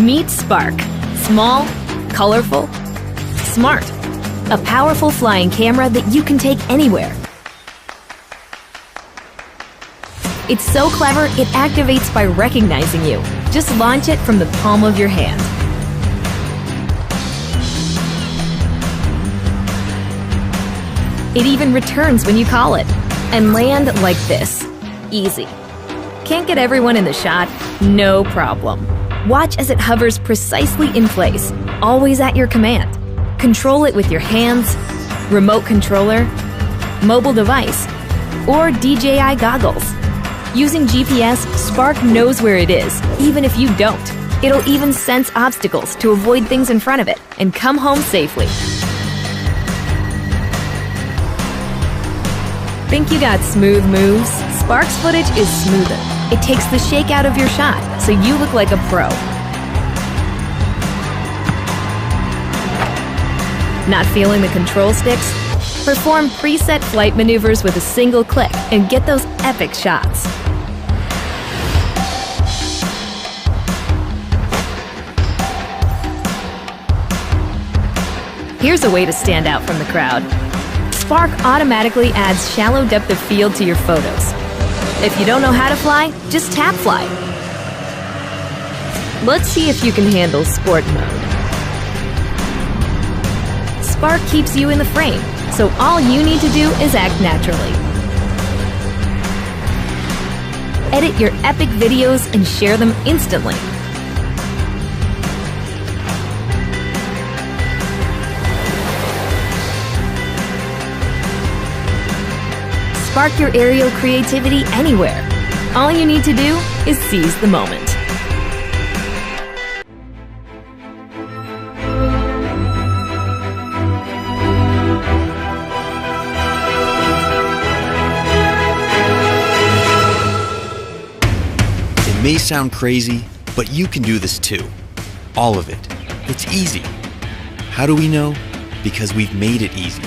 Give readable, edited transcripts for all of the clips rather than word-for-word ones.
Meet Spark. Small, colorful, smart. A powerful flying camera that you can take anywhere. It's so clever, it activates by recognizing you. Just launch it from the palm of your hand. It even returns when you call it. And land like this. Easy. Can't get everyone in the shot? No problem. Watch as it hovers precisely in place, always at your command. Control it with your hands, remote controller, mobile device, or DJI goggles. Using GPS, Spark knows where it is, even if you don't. It'll even sense obstacles to avoid things in front of it and come home safely. Think you got smooth moves? Spark's footage is smoother. It takes the shake out of your shot, so you look like a pro. Not feeling the control sticks? Perform preset flight maneuvers with a single click and get those epic shots. Here's a way to stand out from the crowd. Spark automatically adds shallow depth of field to your photos. If you don't know how to fly, just tap fly. Let's see if you can handle sport mode. Spark keeps you in the frame, so all you need to do is act naturally. Edit your epic videos and share them instantly. Spark your aerial creativity anywhere. All you need to do is seize the moment. It may sound crazy, but you can do this too. All of it. It's easy. How do we know? Because we've made it easy.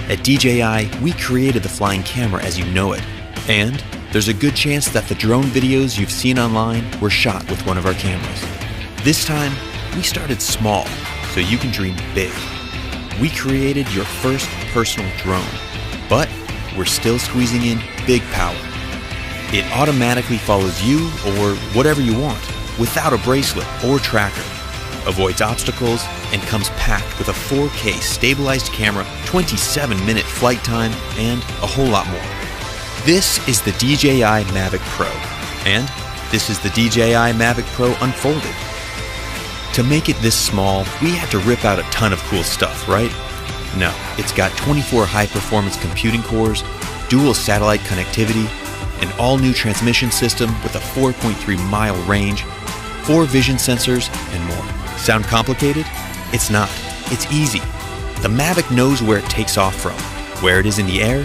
At DJI, we created the flying camera as you know it. And there's a good chance that the drone videos you've seen online were shot with one of our cameras. This time, we started small, so you can dream big. We created your first personal drone, but we're still squeezing in big power. It automatically follows you or whatever you want, without a bracelet or tracker, avoids obstacles, and comes packed with a 4K stabilized camera, 27-minute flight time, and a whole lot more. This is the DJI Mavic Pro, and this is the DJI Mavic Pro Unfolded. To make it this small, we had to rip out a ton of cool stuff, right? No, it's got 24 high-performance computing cores, dual satellite connectivity, an all-new transmission system with a 4.3-mile range, 4 vision sensors, and more. Sound complicated? It's not. It's easy. The Mavic knows where it takes off from, where it is in the air,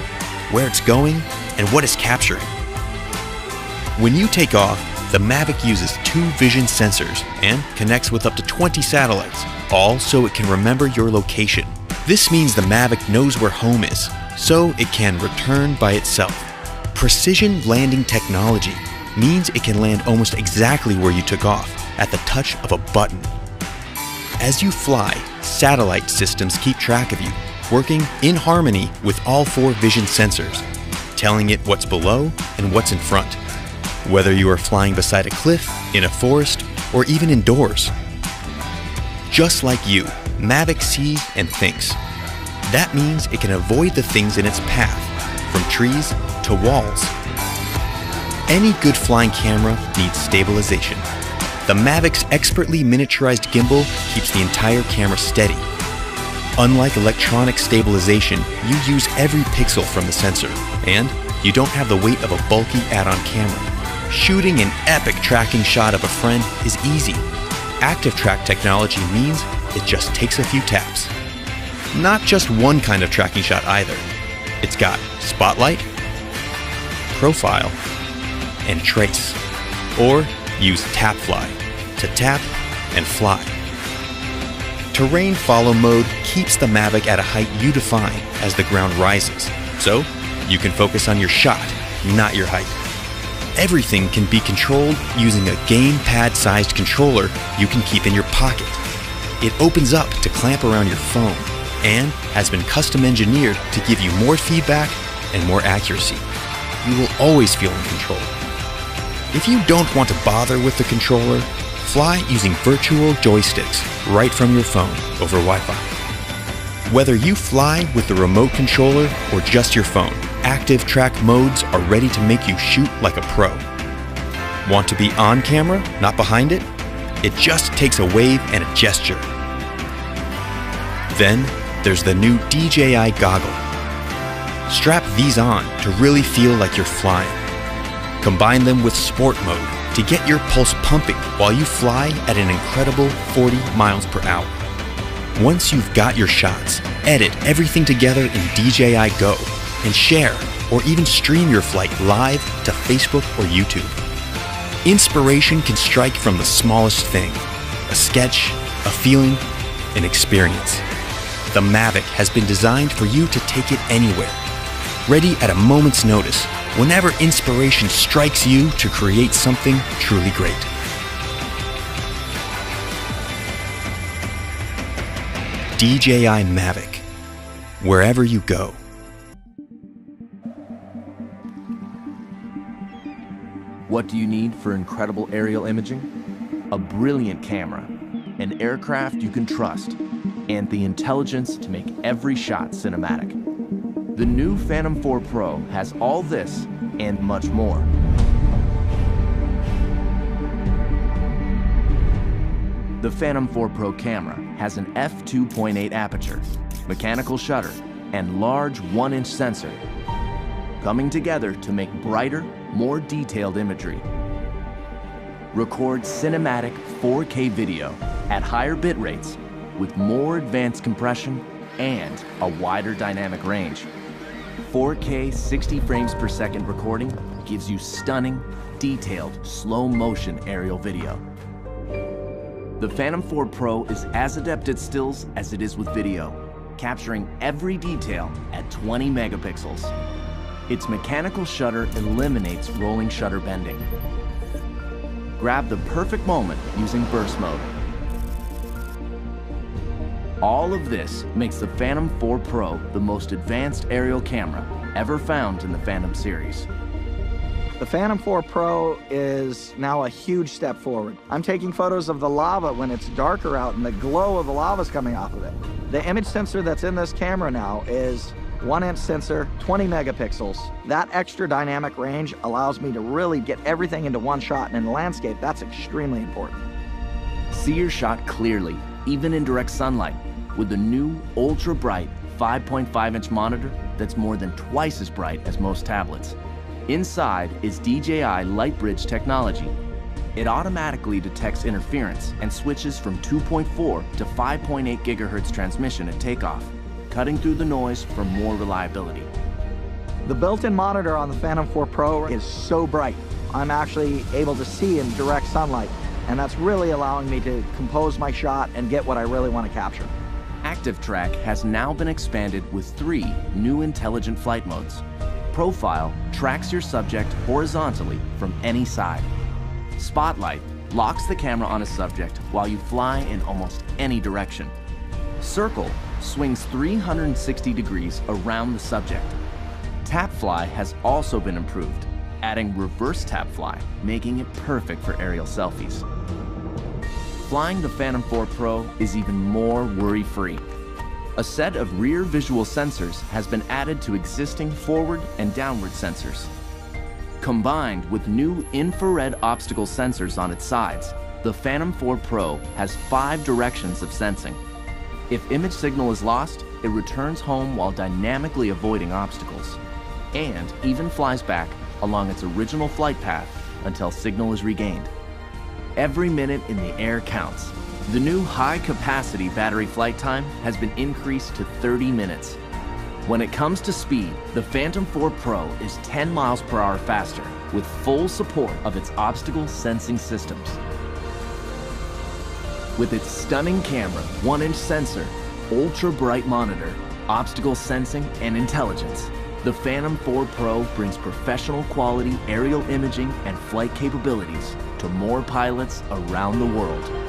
where it's going, and what it's capturing. When you take off, the Mavic uses 2 vision sensors and connects with up to 20 satellites, all so it can remember your location. This means the Mavic knows where home is, so it can return by itself. Precision landing technology means it can land almost exactly where you took off, at the touch of a button. As you fly, satellite systems keep track of you, working in harmony with all 4 vision sensors, telling it what's below and what's in front, whether you are flying beside a cliff, in a forest, or even indoors. Just like you, Mavic sees and thinks. That means it can avoid the things in its path, from trees to walls. Any good flying camera needs stabilization. The Mavic's expertly miniaturized gimbal keeps the entire camera steady. Unlike electronic stabilization, you use every pixel from the sensor, and you don't have the weight of a bulky add-on camera. Shooting an epic tracking shot of a friend is easy. Active track technology means it just takes a few taps. Not just one kind of tracking shot either. It's got spotlight, profile, and trace. Or use tap fly to tap and fly. Terrain follow mode keeps the Mavic at a height you define as the ground rises, so you can focus on your shot, not your height. Everything can be controlled using a gamepad-sized controller you can keep in your pocket. It opens up to clamp around your phone and has been custom engineered to give you more feedback and more accuracy. You will always feel in control. If you don't want to bother with the controller, fly using virtual joysticks right from your phone over Wi-Fi. Whether you fly with the remote controller or just your phone, active track modes are ready to make you shoot like a pro. Want to be on camera, not behind it? It just takes a wave and a gesture. Then there's the new DJI goggle. Strap these on to really feel like you're flying. Combine them with sport mode to get your pulse pumping while you fly at an incredible 40 miles per hour. Once you've got your shots, edit everything together in DJI Go and share or even stream your flight live to Facebook or YouTube. Inspiration can strike from the smallest thing: a sketch, a feeling, an experience. The Mavic has been designed for you to take it anywhere, ready at a moment's notice, whenever inspiration strikes you to create something truly great. DJI Mavic, wherever you go. What do you need for incredible aerial imaging? A brilliant camera, an aircraft you can trust, and the intelligence to make every shot cinematic. The new Phantom 4 Pro has all this and much more. The Phantom 4 Pro camera has an f2.8 aperture, mechanical shutter, and large 1-inch sensor, coming together to make brighter, more detailed imagery. Record cinematic 4K video at higher bit rates with more advanced compression and a wider dynamic range. 4K 60 frames per second recording gives you stunning, detailed, slow-motion aerial video. The Phantom 4 Pro is as adept at stills as it is with video, capturing every detail at 20 megapixels. Its mechanical shutter eliminates rolling shutter bending. Grab the perfect moment using burst mode. All of this makes the Phantom 4 Pro the most advanced aerial camera ever found in the Phantom series. The Phantom 4 Pro is now a huge step forward. I'm taking photos of the lava when it's darker out and the glow of the lava is coming off of it. The image sensor that's in this camera now is 1-inch sensor, 20 megapixels. That extra dynamic range allows me to really get everything into one shot, and in the landscape, that's extremely important. See your shot clearly, even in direct sunlight, with the new ultra-bright 5.5-inch monitor that's more than twice as bright as most tablets. Inside is DJI LightBridge technology. It automatically detects interference and switches from 2.4 to 5.8 gigahertz transmission at takeoff, cutting through the noise for more reliability. The built-in monitor on the Phantom 4 Pro is so bright. I'm actually able to see in direct sunlight, and that's really allowing me to compose my shot and get what I really want to capture. Active Track has now been expanded with 3 new intelligent flight modes. Profile tracks your subject horizontally from any side. Spotlight locks the camera on a subject while you fly in almost any direction. Circle swings 360 degrees around the subject. Tap Fly has also been improved, adding reverse tap fly, making it perfect for aerial selfies. Flying the Phantom 4 Pro is even more worry-free. A set of rear visual sensors has been added to existing forward and downward sensors. Combined with new infrared obstacle sensors on its sides, the Phantom 4 Pro has 5 directions of sensing. If image signal is lost, it returns home while dynamically avoiding obstacles, and even flies back along its original flight path until signal is regained. Every minute in the air counts. The new high-capacity battery flight time has been increased to 30 minutes. When it comes to speed, the Phantom 4 Pro is 10 miles per hour faster with full support of its obstacle sensing systems. With its stunning camera, 1-inch sensor, ultra-bright monitor, obstacle sensing, and intelligence, The Phantom 4 Pro brings professional quality aerial imaging and flight capabilities to more pilots around the world.